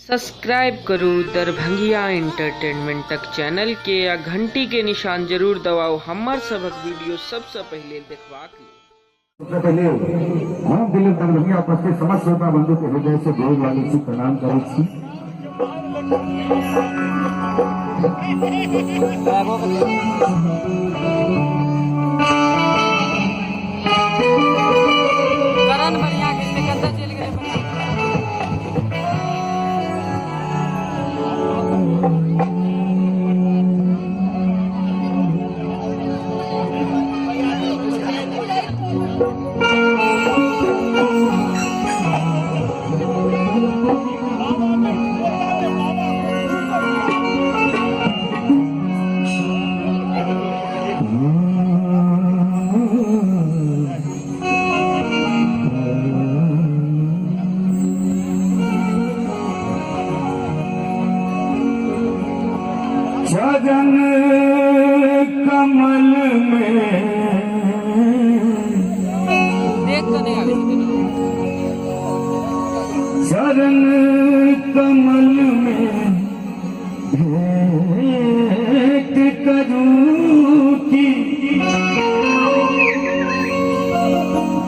Subscribe करो दरभंगिया entertainment तक चैनल के या घंटी के निशान जरूर दबाओ हमार सबक वीडियो सबसे पहले देखवाक लिए। सबसे पहले हम दिलीप दरभंगिया उपस्थित समस्त श्रोता बंधु के हृदय से गोर लागी छी, प्रणाम करै छी। करण बढ़िया के सिकंदर चल गए चरण कमल में देख तो नहीं आवे चरण कमल में भेंट करूं की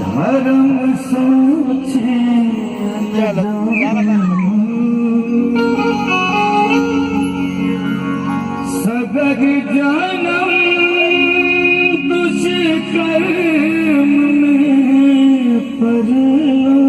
धर्म सोची सगर जन्म दुष्कर्म में परलो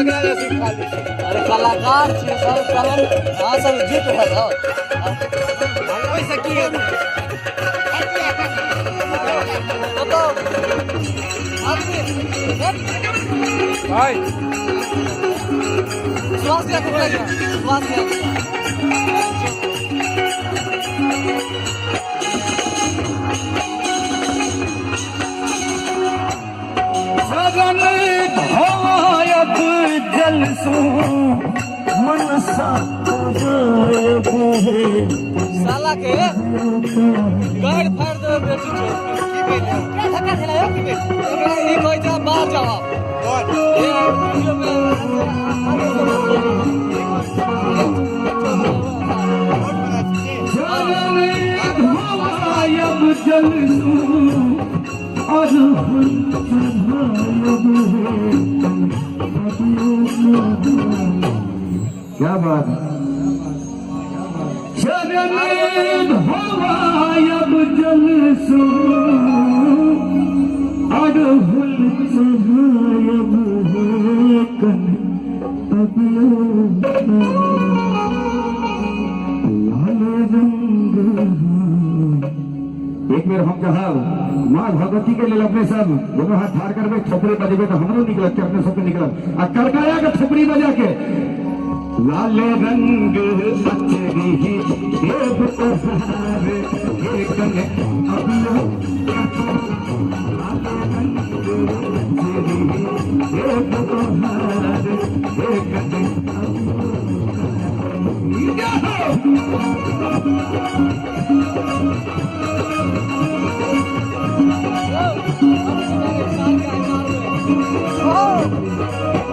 अरे कलाकार छे सब कलम सब जीत है पैसा की है तो भाई श्वास क्या करेगा श्वास क्या सगन भवायत जलसो मनसा साला के गाड़ फाड़ दे बेटी छोड़ की कहले धक्का दिलायो की बेटी ई कोई जा बाहर जाओ ये वीडियो में क्या बात है शरणेद हवायब जलसो अड़हुल चढ़ायब कन लाल रंग। एक बेर हम कहा माँ भगवती के लिए अपने सब दोनों हाथ ठाड़ कर थोपड़ी बजेबे तो हमरो निकलत के अपने सबके निकलत आ करकाया के थोपड़ी बजा के लाल रंग अचरी देव उपहार एक ने अबियो लाल रंग अचरी देव उपहार एक ने Oh!